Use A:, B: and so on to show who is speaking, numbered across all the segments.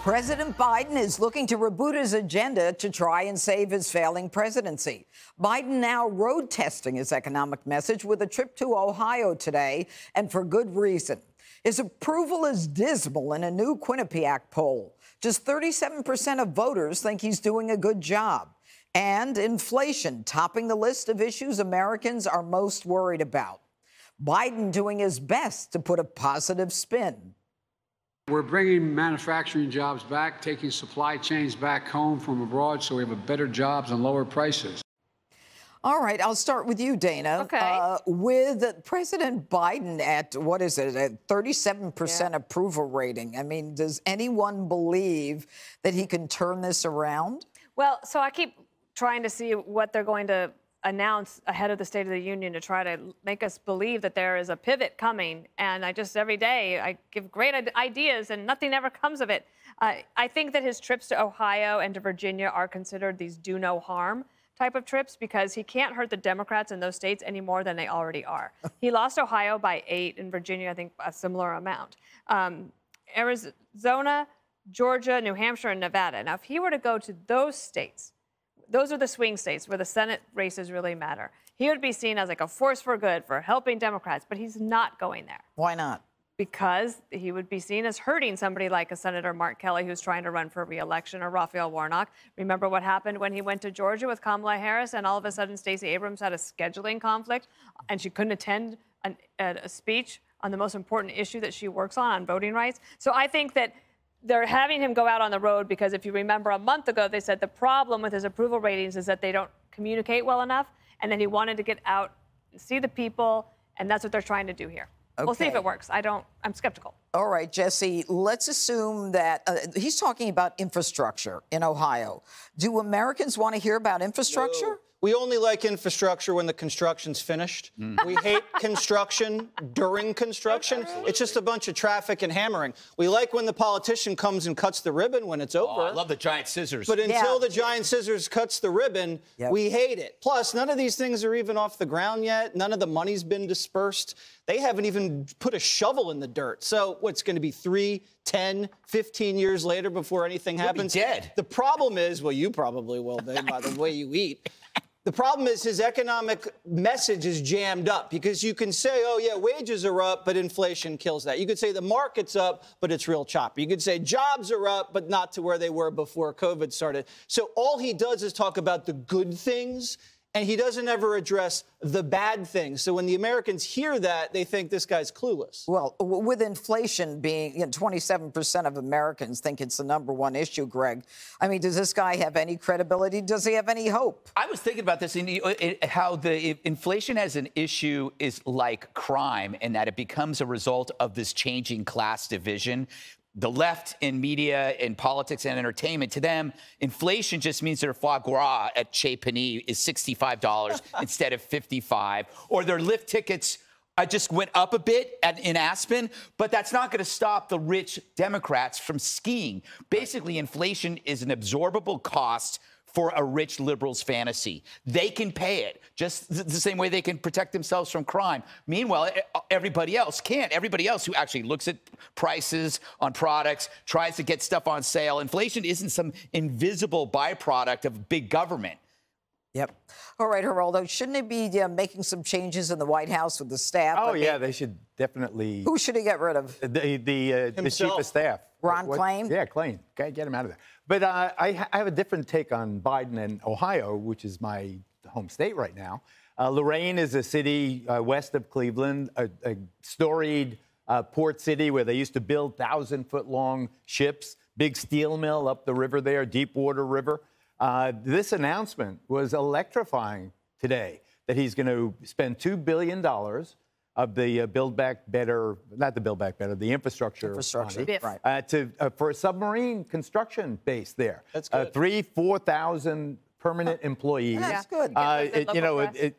A: President Biden is looking to reboot his agenda to try and save his failing presidency. Biden now road testing his economic message with a trip to Ohio today, and for good reason. His approval is dismal in a new Quinnipiac poll. Just 37% of voters think he's doing a good job. And inflation topping the list of issues Americans are most worried about. Biden doing his best to put a positive spin.
B: We're bringing manufacturing jobs back, taking supply chains back home from abroad so we have better jobs and lower prices.
A: All right, I'll start with you, Dana.
C: Okay.
A: With President Biden at, what is it, a 37% approval rating. I mean, does anyone believe that he can turn this around?
C: Well, so I keep trying to see what they're going to announce ahead of the State of the Union to try to make us believe that there is a pivot coming. And I just, every day, I give great ideas and nothing ever comes of it. I think that his trips to Ohio and to Virginia are considered these do no harm type of trips because he can't hurt the Democrats in those states any more than they already are. He lost Ohio by 8, in Virginia, I think, a similar amount. Arizona, Georgia, New Hampshire, and Nevada. Now, if he were to go to those states, those are the swing states where the Senate races really matter. He would be seen as like a force for good for helping Democrats, but he's not going there.
A: Why not?
C: Because he would be seen as hurting somebody like a Senator Mark Kelly who's trying to run for re-election, or Raphael Warnock. Remember what happened when he went to Georgia with Kamala Harris and all of a sudden Stacey Abrams had a scheduling conflict and she couldn't attend a speech on the most important issue that she works on voting rights. So I think that they're having him go out on the road because if you remember a month ago, they said the problem with his approval ratings is that they don't communicate well enough, and then he wanted to get out and see the people, and that's what they're trying to do here. Okay. We'll see if it works. I'm skeptical.
A: All right, Jesse, let's assume that he's talking about infrastructure in Ohio. Do Americans want to hear about infrastructure?
D: No. We only like infrastructure when the construction's finished. We hate construction during construction. It's just a bunch of traffic and hammering. We like when the politician comes and cuts the ribbon when it's over.
E: Oh, I love the giant scissors.
D: But until the giant scissors cuts the ribbon, we hate it. Plus, none of these things are even off the ground yet. None of the money's been dispersed. They haven't even put a shovel in the dirt. So what's going to be 3, 10, 15 years later before anything happens?
E: You'll be dead.
D: The problem is, well, you probably will, Dave, by the way you eat. The problem is his economic message is jammed up because you can say, oh, yeah, wages are up, but inflation kills that. You could say the market's up, but it's real choppy. You could say jobs are up, but not to where they were before COVID started. So all he does is talk about the good things, and he doesn't ever address the bad things. So when the Americans hear that, they think this guy's clueless.
A: Well, with inflation being, 27% of Americans think it's the #1 issue, Greg. I mean, does this guy have any credibility? Does he have any hope?
E: I was thinking about this, how the inflation as an issue is like crime, and that it becomes a result of this changing class division. The left in media, in politics and entertainment, to them, inflation just means their foie gras at Chez Panisse is $65 instead of $55, or their lift tickets just went up a bit in Aspen, but that's not going to stop the rich Democrats from skiing. Basically, inflation is an absorbable cost for a rich liberal's fantasy. They can pay it, just the same way they can protect themselves from crime. Meanwhile, everybody else can't. Everybody else who actually looks at prices on products, tries to get stuff on sale. Inflation isn't some invisible byproduct of big government.
A: Yep. All right, Geraldo, shouldn't he be making some changes in the White House with the staff?
F: Oh, yeah, they should definitely.
A: Who should he get rid of?
F: The chief of staff.
A: Ron Klain?
F: Yeah, Klain. Okay, get him out of there. But I have a different take on Biden and Ohio, which is my home state right now. Lorain is a city west of Cleveland, a storied port city where they used to build 1,000-foot-long ships, big steel mill up the river there, Deepwater River. This announcement was electrifying today, that he's going to spend $2 billion of the Build Back Better, not the Build Back Better, the infrastructure money, right, for a submarine construction base there.
D: That's good.
F: 4,000 permanent employees.
A: That's good.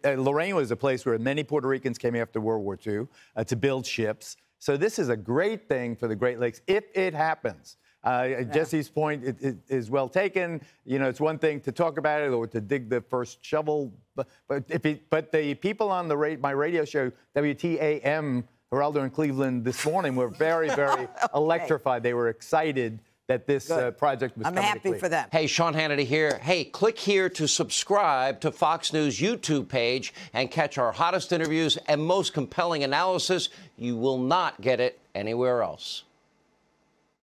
F: Lorain was a place where many Puerto Ricans came after World War II to build ships. So this is a great thing for the Great Lakes if it happens. Jesse's point is well taken. It's one thing to talk about it or to dig the first shovel, but the people on my radio show, WTAM, Geraldo in Cleveland this morning, were very, very electrified. They were excited that this project was
A: I'm
F: coming to
A: happy
F: Cleveland.
A: for them.
G: Hey, Sean Hannity here. Hey, click here to subscribe to Fox News YouTube page and catch our hottest interviews and most compelling analysis. You will not get it anywhere else.